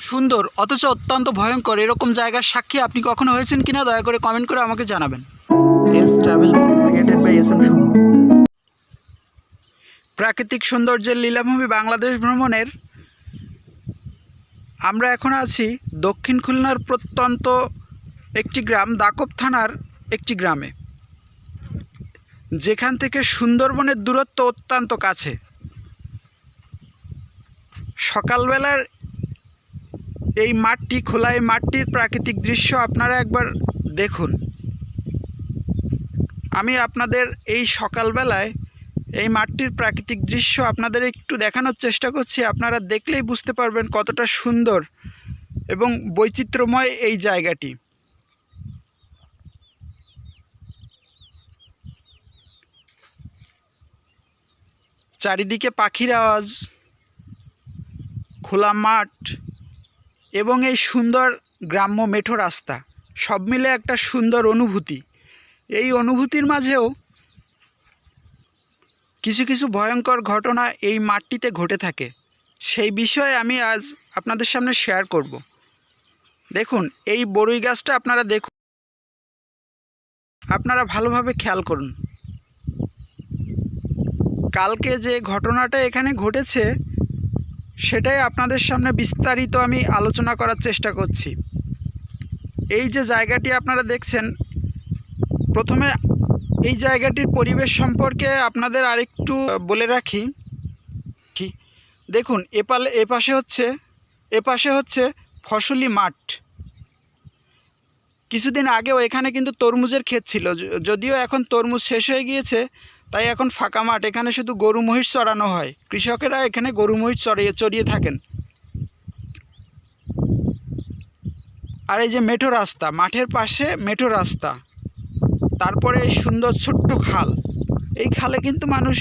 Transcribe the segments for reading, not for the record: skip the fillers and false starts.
সুন্দর অথচ অত্যন্ত ভয়ঙ্কর এরকম জায়গার সাক্ষী আপনি কখনো হয়েছেন কিনা দয়া করে কমেন্ট করে আমাকে জানাবেন। S travel created by S M Shubho. প্রাকৃতিক সৌন্দর্যের লীলাভূমি বাংলাদেশ ভ্রমণের আমরা এখন আছি দক্ষিণ খুলনার প্রত্যন্ত একটি গ্রাম দাকব থানার একটি গ্রামে, যেখান থেকে সুন্দরবনের দূরত্ব অত্যন্ত কাছে। সকালবেলার এই মাঠটি খোলা, এই মাঠটির প্রাকৃতিক দৃশ্য আপনারা একবার দেখুন। আমি আপনাদের এই সকালবেলায় এই মাঠটির প্রাকৃতিক দৃশ্য আপনাদের একটু দেখানোর চেষ্টা করছি। আপনারা দেখলেই বুঝতে পারবেন কতটা সুন্দর এবং বৈচিত্র্যময় এই জায়গাটি। চারিদিকে পাখির আওয়াজ, খোলা মাঠ এবং এই সুন্দর গ্রাম্য মেঠো রাস্তা সব মিলে একটা সুন্দর অনুভূতি। এই অনুভূতির মাঝেও কিছু কিছু ভয়ঙ্কর ঘটনা এই মাঠটিতে ঘটে থাকে, সেই বিষয়ে আমি আজ আপনাদের সামনে শেয়ার করব। দেখুন এই বরই গাছটা আপনারা দেখুন, আপনারা ভালোভাবে খেয়াল করুন। কালকে যে ঘটনাটা এখানে ঘটেছে সেটাই আপনাদের সামনে বিস্তারিত আমি আলোচনা করার চেষ্টা করছি। এই যে জায়গাটি আপনারা দেখছেন, প্রথমে এই জায়গাটির পরিবেশ সম্পর্কে আপনাদের আরেকটু বলে রাখি। দেখুন এপাশে হচ্ছে ফসলি মাঠ। কিছুদিন আগেও এখানে কিন্তু তরমুজের ক্ষেত ছিল, যদিও এখন তরমুজ শেষ হয়ে গিয়েছে, তাই এখন ফাঁকা মাঠ। এখানে শুধু গরু মহিষ চড়ানো হয়, কৃষকেরা এখানে গরু মহিষ চড়িয়ে থাকেন। আর এই যে মেঠো রাস্তা, মাঠের পাশে মেঠো রাস্তা, তারপরে এই সুন্দর ছোট্ট খাল। এই খালে কিন্তু মানুষ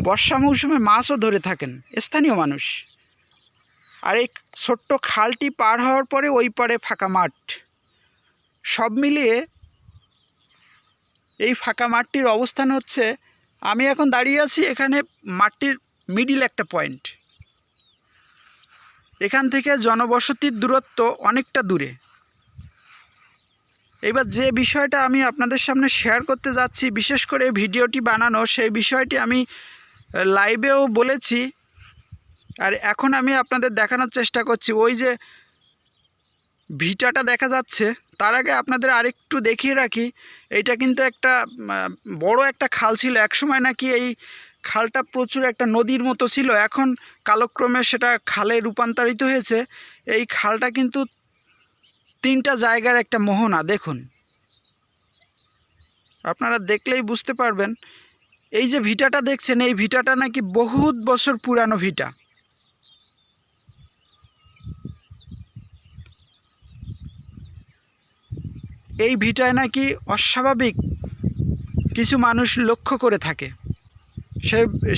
বর্ষা মৌসুমে মাছও ধরে থাকেন, স্থানীয় মানুষ। আর এই ছোট্ট খালটি পার হওয়ার পরে ওই পারে ফাঁকা মাঠ। সব মিলিয়ে এই ফাঁকা মাঠটির অবস্থান হচ্ছে, আমি এখন দাঁড়িয়ে আছি এখানে মাঠটির মিডিল একটা পয়েন্ট। এখান থেকে জনবসতির দূরত্ব অনেকটা দূরে। এবার যে বিষয়টা আমি আপনাদের সামনে শেয়ার করতে যাচ্ছি, বিশেষ করে ভিডিওটি বানানো, সেই বিষয়টি আমি লাইভেও বলেছি, আর এখন আমি আপনাদের দেখানোর চেষ্টা করছি। ওই যে ভিটাটা দেখা যাচ্ছে, তার আগে আপনাদের আরেকটু দেখিয়ে রাখি। এইটা কিন্তু একটা বড় একটা খাল ছিল একসময়, নাকি এই খালটা প্রচুর একটা নদীর মতো ছিল, এখন কালক্রমে সেটা খালে রূপান্তরিত হয়েছে। এই খালটা কিন্তু 3টা জায়গার একটা মোহনা। দেখুন, আপনারা দেখলেই বুঝতে পারবেন। এই যে ভিটাটা দেখছেন, এই ভিটাটা নাকি বহুত বছর পুরানো ভিটা। এই ভিটায় নাকি অস্বাভাবিক কিছু মানুষ লক্ষ্য করে থাকে।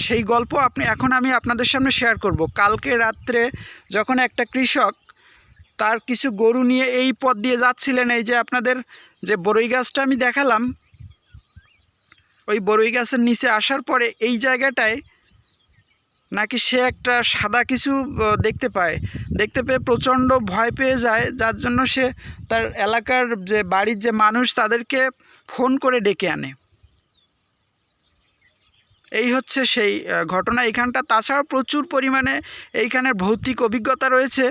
সেই গল্প আমি আপনাদের সামনে শেয়ার করব। কালকে রাত্রে যখন একটা কৃষক তার কিছু গরু নিয়ে এই পথ দিয়ে যাচ্ছিলেন, এই যে আপনাদের যে বরই গাছটা আমি দেখালাম, ওই বরই গাছের নিচে আসার পরে এই জায়গাটায় নাকি সে একটা সাদা কিছু দেখতে পেয়ে প্রচণ্ড ভয় পেয়ে যায়, যার জন্য সে তার এলাকার যে বাড়ির যে মানুষ তাদেরকে ফোন করে ডেকে আনে। এই হচ্ছে সেই ঘটনা এইখানটা। তাছাড়াও প্রচুর পরিমাণে এইখানের ভৌতিক অভিজ্ঞতা রয়েছে।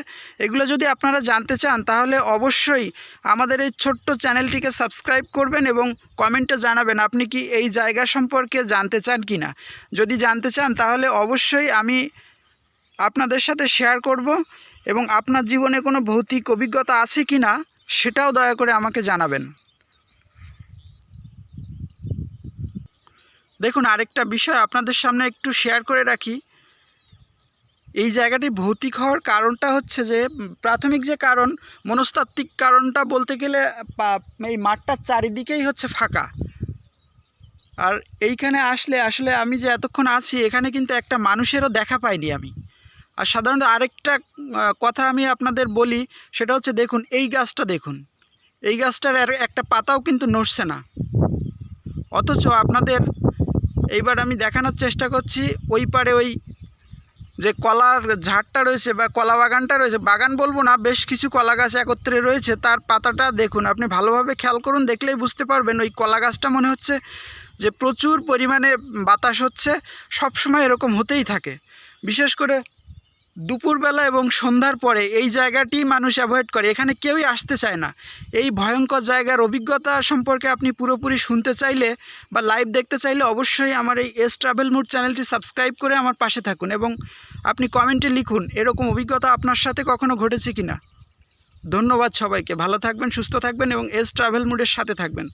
এগুলো যদি আপনারা জানতে চান তাহলে অবশ্যই আমাদের এই ছোট্ট চ্যানেলটিকে সাবস্ক্রাইব করবেন এবং কমেন্টে জানাবেন আপনি কি এই জায়গা সম্পর্কে জানতে চান কি না। যদি জানতে চান তাহলে অবশ্যই আমি আপনাদের সাথে শেয়ার করব, এবং আপনার জীবনে কোনো ভৌতিক অভিজ্ঞতা আছে কি না সেটাও দয়া করে আমাকে জানাবেন। দেখুন, আরেকটা বিষয় আপনাদের সামনে একটু শেয়ার করে রাখি। এই জায়গাটি ভৌতিক হওয়ার কারণটা হচ্ছে যে, প্রাথমিক যে কারণ, মনস্তাত্ত্বিক কারণটা বলতে গেলে এই মাঠটার চারিদিকেই হচ্ছে ফাঁকা। আর এইখানে আসলে আমি যে এতক্ষণ আছি এখানে কিন্তু একটা মানুষেরও দেখা পাইনি আমি। আর সাধারণত আরেকটা কথা আমি আপনাদের বলি, সেটা হচ্ছে দেখুন এই গাছটা, দেখুন এই গাছটার একটা পাতাও কিন্তু নড়ছে না। অথচ আপনাদের এইবার আমি দেখানোর চেষ্টা করছি, ওই পারে ওই যে কলার ঝাড়টা রয়েছে বা কলা বাগানটা রয়েছে, বাগান বলবো না, বেশ কিছু কলা গাছ একত্রে রয়েছে, তার পাতাটা দেখুন, আপনি ভালোভাবে খেয়াল করুন, দেখলেই বুঝতে পারবেন ওই কলা গাছটা মনে হচ্ছে যে প্রচুর পরিমাণে বাতাস হচ্ছে, সবসময় এরকম হতেই থাকে। বিশেষ করে দুপুরবেলা এবং সন্ধ্যার পরে এই জায়গাটি মানুষ অ্যাভয়েড করে, এখানে কেউই আসতে চায় না। এই ভয়ঙ্কর জায়গার অভিজ্ঞতা সম্পর্কে আপনি পুরোপুরি শুনতে চাইলে বা লাইভ দেখতে চাইলে অবশ্যই আমার এই এস ট্রাভেল মুড চ্যানেলটি সাবস্ক্রাইব করে আমার পাশে থাকুন এবং আপনি কমেন্টে লিখুন এরকম অভিজ্ঞতা আপনার সাথে কখনো ঘটেছে কিনা। ধন্যবাদ সবাইকে, ভালো থাকবেন, সুস্থ থাকবেন এবং এস ট্রাভেল মুডের সাথে থাকবেন।